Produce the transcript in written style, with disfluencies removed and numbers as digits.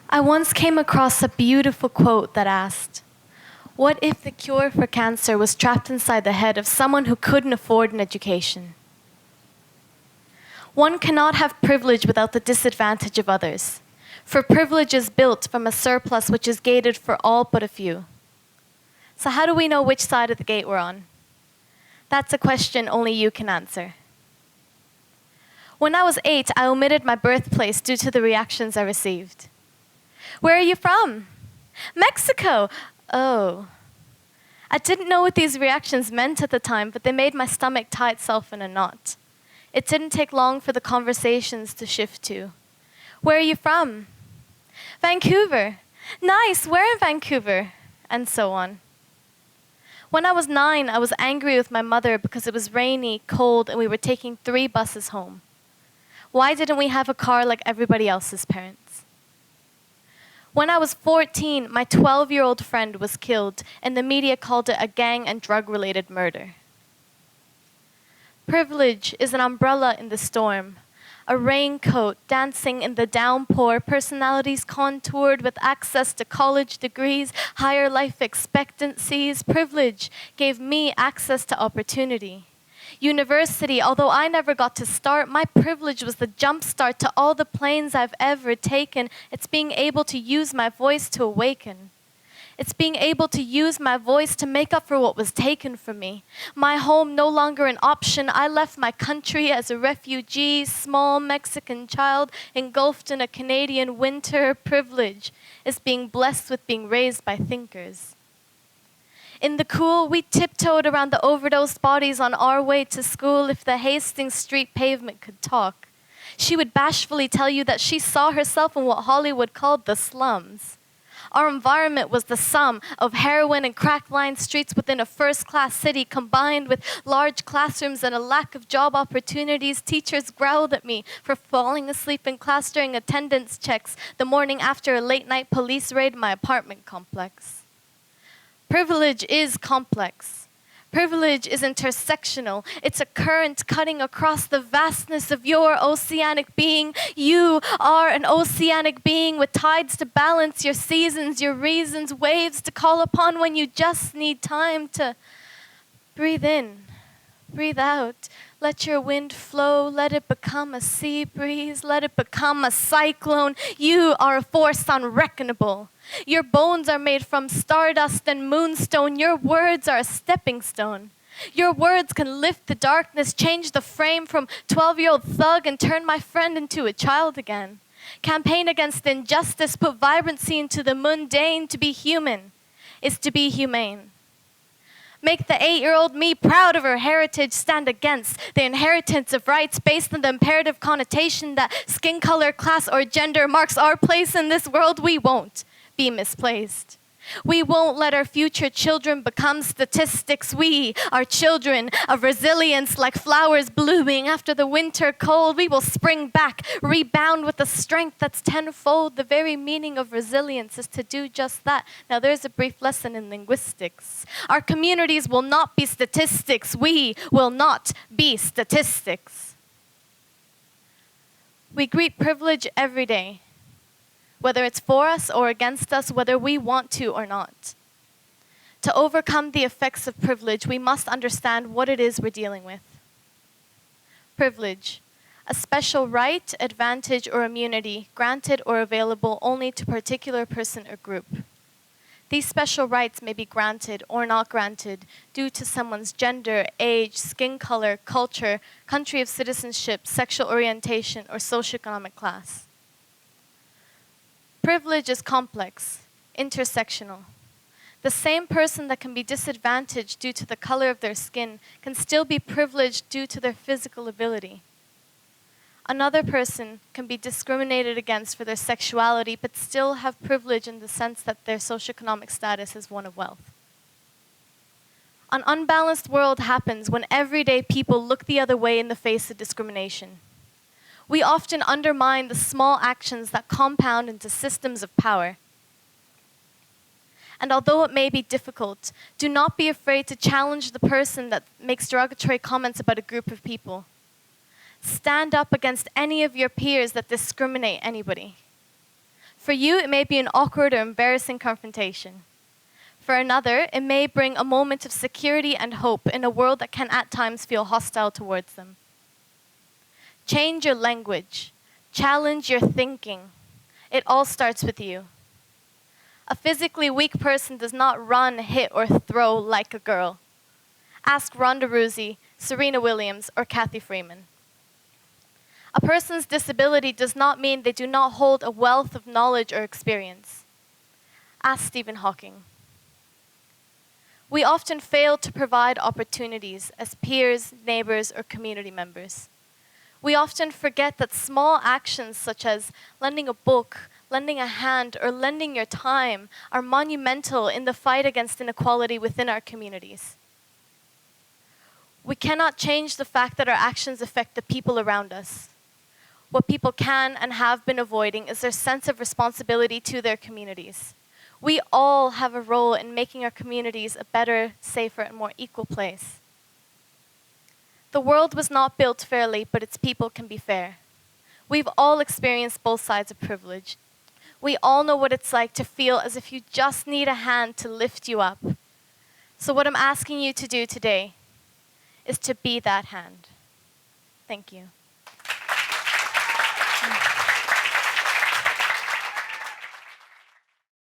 I once came across a beautiful quote that asked, "What if the cure for cancer was trapped inside the head of someone who couldn't afford an education?" One cannot have privilege without the disadvantage of others, for privilege is built from a surplus which is gated for all but a few. So how do we know which side of the gate we're on? That's a question only you can answer. When I was 8, I omitted my birthplace due to the reactions I received. "Where are you from?" "Mexico." "Oh." I didn't know what these reactions meant at the time, but they made my stomach tie itself in a knot. It didn't take long for the conversations to shift to, "Where are you from?" "Vancouver." "Nice, where in Vancouver?" And so on. When I was 9, I was angry with my mother because it was rainy, cold, and we were taking 3 buses home. Why didn't we have a car like everybody else's parents? When I was 14, my 12-year-old friend was killed, and the media called it a gang and drug-related murder. Privilege is an umbrella in the storm, a raincoat dancing in the downpour, personalities contoured with access to college degrees, higher life expectancies. Privilege gave me access to opportunity. University, although I never got to start, my privilege was the jump start to all the planes I've ever taken. It's being able to use my voice to awaken. It's being able to use my voice to make up for what was taken from me. My home no longer an option. I left my country as a refugee, small Mexican child engulfed in a Canadian winter. Privilege is being blessed with being raised by thinkers. In the cool, we tiptoed around the overdosed bodies on our way to school. If the Hastings Street pavement could talk, she would bashfully tell you that she saw herself in what Hollywood called the slums. Our environment was the sum of heroin and crack-lined streets within a first-class city, combined with large classrooms and a lack of job opportunities. Teachers growled at me for falling asleep in class during attendance checks the morning after a late-night police raid in my apartment complex. Privilege is complex. Privilege is intersectional. It's a current cutting across the vastness of your oceanic being. You are an oceanic being with tides to balance your seasons, your reasons, waves to call upon when you just need time to breathe in, breathe out. Let your wind flow, let it become a sea breeze, let it become a cyclone. You are a force unreckonable. Your bones are made from stardust and moonstone. Your words are a stepping stone. Your words can lift the darkness, change the frame from 12-year-old thug and turn my friend into a child again. Campaign against injustice, put vibrancy into the mundane. To be human is to be humane. Make the 8-year-old me proud of her heritage, stand against the inheritance of rights based on the imperative connotation that skin color, class, or gender marks our place in this world. We won't be misplaced. We won't let our future children become statistics. We are children of resilience, like flowers blooming after the winter cold. We will spring back, rebound with a strength that's tenfold. The very meaning of resilience is to do just that. Now there's a brief lesson in linguistics. Our communities will not be statistics. We will not be statistics. We greet privilege every day, whether it's for us or against us, whether we want to or not. To overcome the effects of privilege, we must understand what it is we're dealing with. Privilege, a special right, advantage, or immunity granted or available only to a particular person or group. These special rights may be granted or not granted due to someone's gender, age, skin color, culture, country of citizenship, sexual orientation, or socioeconomic class. Privilege is complex, intersectional. The same person that can be disadvantaged due to the color of their skin can still be privileged due to their physical ability. Another person can be discriminated against for their sexuality but still have privilege in the sense that their socioeconomic status is one of wealth. An unbalanced world happens when everyday people look the other way in the face of discrimination. We often undermine the small actions that compound into systems of power. And although it may be difficult, do not be afraid to challenge the person that makes derogatory comments about a group of people. Stand up against any of your peers that discriminate anybody. For you, it may be an awkward or embarrassing confrontation. For another, it may bring a moment of security and hope in a world that can at times feel hostile towards them. Change your language. Challenge your thinking. It all starts with you. A physically weak person does not run, hit, or throw like a girl. Ask Ronda Rousey, Serena Williams, or Kathy Freeman. A person's disability does not mean they do not hold a wealth of knowledge or experience. Ask Stephen Hawking. We often fail to provide opportunities as peers, neighbors, or community members. We often forget that small actions such as lending a book, lending a hand, or lending your time are monumental in the fight against inequality within our communities. We cannot change the fact that our actions affect the people around us. What people can and have been avoiding is their sense of responsibility to their communities. We all have a role in making our communities a better, safer, and more equal place. The world was not built fairly, but its people can be fair. We've all experienced both sides of privilege. We all know what it's like to feel as if you just need a hand to lift you up. So what I'm asking you to do today is to be that hand. Thank you.